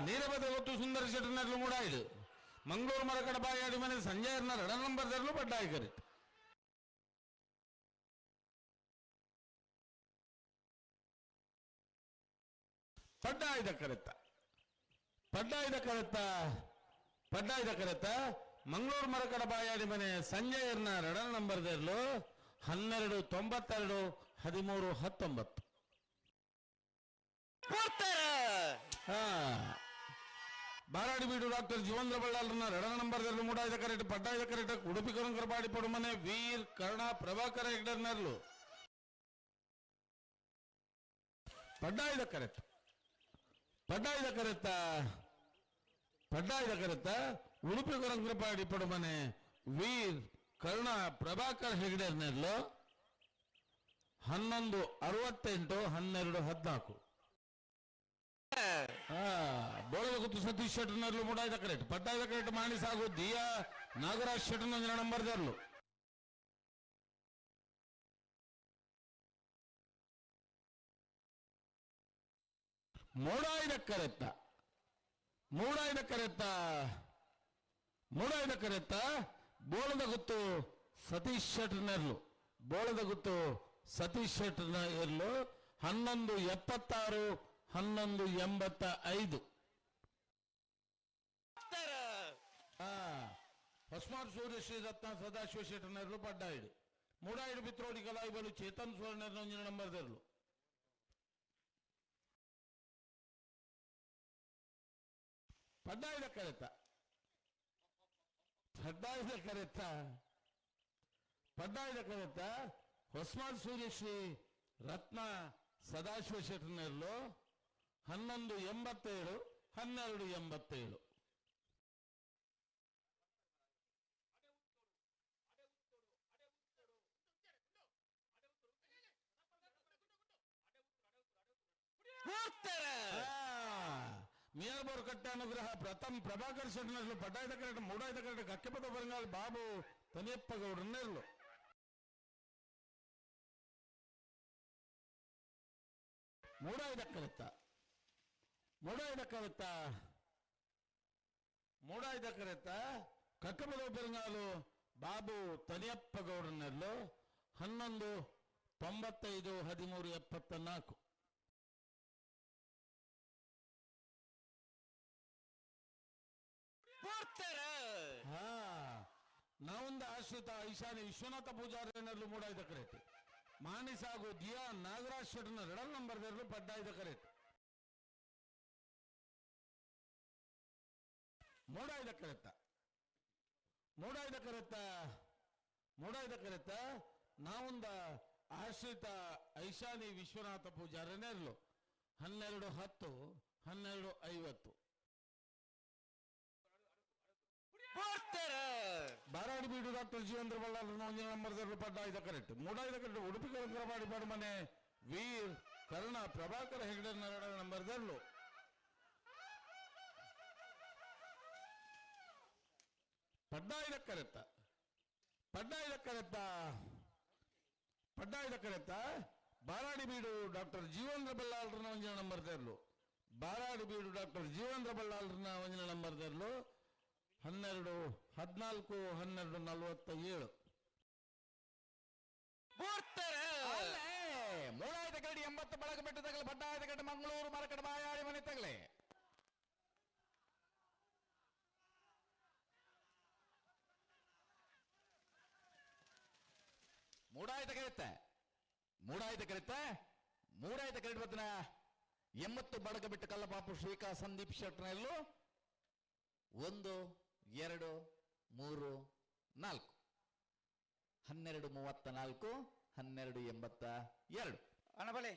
ನೀಲಭದ್ರ ಗೊತ್ತು ಸುಂದರ ಶೆಟ್ಟರ್ನರ್ಲು ಮೂಡಾಯ್ದು ಮಂಗಳೂರು ಮರಕಡ ಬಾಯಾಡಿ ಮನೆ ಸಂಜಯರ್ನ 2 ನಂಬರ್ದರ್ಲು ಪಡ್ಡಾಯಿ ಕರೆಕ್ಟ್ ಪಡ್ಡಾಯ್ದ ಕರೆತ್ತ ಮಂಗಳೂರು ಮರಕಡ ಬಾಯಾಡಿ ಮನೆ ಸಂಜಯರ್ನ 2 ನಂಬರ್ದರ್ಲು 1292 13 19 ಬಾರಾಡಿಬೀಡು ಡಾಕ್ಟರ್ ಜೀವೇಂದ್ರ ಬಳ್ಳಾಲ್ರನ್ನ 2 ನಂಬರ್ದರ್ಲು ಮೂಡಾಯ್ದ ಕರೆಕ್ಟ್ ಪಡ್ಡಾಯ್ದ ಕರೆಕ್ಟ್ ಉಡುಪಿ ಕರಂಕರಪಾಡಿ ಪಡುಮನೆ ವೀರ್ ಕರ್ಣ ಪ್ರಭಾಕರ ಹೆಗ್ಡರ್ನರ್ಲು ಪಡ್ಡಾಯ್ದ ಕರೆತ್ತ ಉಡುಪಿ ಕರಂಕರಪಾಡಿ ಪಡುಮನೆ ವೀರ್ ಕರ್ಣ ಪ್ರಭಾಕರ್ ಹೆಗ್ಡರ್ನರ್ಲು 1168 12 14 ಬೋಳದ ಗುತ್ತು ಸತೀಶ್ ಶೆಟ್ಟರ್ನರ್ಲು ಮೂಡಾಯ್ದ ಕರೆಕ್ಟ್ ಪಡ್ಡಾಯ್ದ ಕರೆಕ್ಟ್ ಮಾಣಿಸಾಗು ದಿಯಾ ನಾಗರಾಜ್ ಶೆಟ್ಟರ್ನ 2 ನಂಬರ್ದರ್ಲು ಮೂಡಾಯ್ದ ಕರೆತ್ತ ಬೋಳದ ಗುತ್ತು ಸತೀಶ್ ಶೆಟ್ಟರ್ನರ್ಲು 1176 1185 ಹೊಸ್ಮಾರ್ ಸೂರ್ಯ ಶ್ರೀ ರತ್ನ ಸದಾಶಿವ ಶೆಟ್ಟರ್ನರ್ಲು ಪಡ್ಡಾಯ್ಡು ಮೂಡಾಯ್ಡು ಬಿತ್ರೋಡಿ ಕಲಾಯಿಬಲು ಚೇತನ್ ಸುವರ್ಣರ್ನ 1 ನಂಬರ್ದರ್ಲು ಪಡ್ಡಾಯ್ದ ಕರೆತ್ತ ಹೊಸ್ಮಾರ್ ಸೂರ್ಯ ಶ್ರೀ ರತ್ನ ಸದಾಶಿವ ಶೆಟ್ಟರ್ನರ್ಲು 1187 1287 ಮಿಯಾರ್ಬೋರ್ ಕಟ್ಟೆ ಅನುಗ್ರಹ ಪ್ರಥಮ್ ಪ್ರಭಾಕರ್ ಶೆಟ್ಟರ್ನರ್ಲು ಪಡ್ಡಾಯ್ದ ಕರೆಕ್ಟ್ ಮೂಡಾಯ್ದ ಕರೆಕ್ಟ್ ಕಕ್ಕೆಪದ ಬರಂಗಾಲ್ ಬಾಬು ತನಿಯಪ್ಪ ಗೌಡರ್ನರ್ಲು ಮೂಡಾಯ್ದ ಕರೆತ್ತ ಕಕ್ಕಪದ ಬರಂಗಾಲು ಬಾಬು ತನಿಯಪ್ಪ ಗೌಡರ್ನರ್ಲು 1195 13 74 ನಾವೊಂದು ಆಶ್ರಿತ ಐಶಾನಿ ವಿಶ್ವನಾಥ ಪೂಜಾರಿನರ್ಲು ಮೂಡಾಯ್ದ ಕರೆಕ್ಟ್ ಮಾಣಿಸಾಗು ದಿಯಾ ನಾಗರಾಜ್ ಶೆಟ್ಟರ್ನ 2 ನಂಬರ್ದರ್ಲು ಪಡ್ಡಾಯ್ದ ಕರೆಕ್ಟ್ ಮೂಡಾಯ್ದ ಕರೆತ್ತ ನಾವೊಂದ ಆಶ್ರಿತ Aishani Vishwanath ಪೂಜಾರಿನರ್ಲು 1210 1250 ಬಾರಾಡಿಬೀಡು doctor ಜೀವೇಂದ್ರ ಬಳ್ಳಾಲ್ರನ್ನ 1 ನಂಬರ್ದರ್ಲು ಪಡ್ಡಾಯ್ದ correct ಮೂಡಾಯ್ದ correct Udupi ಕರಂಕರಪಾಡಿ ಪಡುಮನೆ ವೀರ್ ಕರ್ಣ ಪ್ರಭಾಕರ ಹೆಗ್ಡರ್ನ 2 ನಂಬರ್ದರ್ಲು ಪಡ್ಡಾಯ್ದ ಕರೆತ್ತ ಬಾರಾಡಿಬೀಡು ಡಾಕ್ಟರ್ ಜೀವೇಂದ್ರ ಬಳ್ಳಾಲ್ರನ್ನ 1 ನಂಬರ್ದರ್ಲು 12 14 12 47 ಮೂಡಾಯ್ದ ಕರಡಿ 80 ಬಳಗ ಬೆಟ್ಟ ತಗಲೆ ಪಡ್ಡಾಯ್ದ ಕಟ್ಟ ಮಂಗಳೂರು ಮರಕಡ ಬಾಯಾಡಿ ಮನೆ ತಗಲೆ ಮೂಡಾಯ್ದ ಕರೆಕ್ಟ್ ಬತ್ತನ 80 ಬಳಗ ಬಿಟ್ಟು ಕಲ್ಲಪಾಪು ಶ್ರೀಕಾ ಸಂದೀಪ್ ಶೆಟ್ಟರ್ನರ್ಲು 1 2 3 4 1234 1282 ಅಣ್ಣಬಲೆ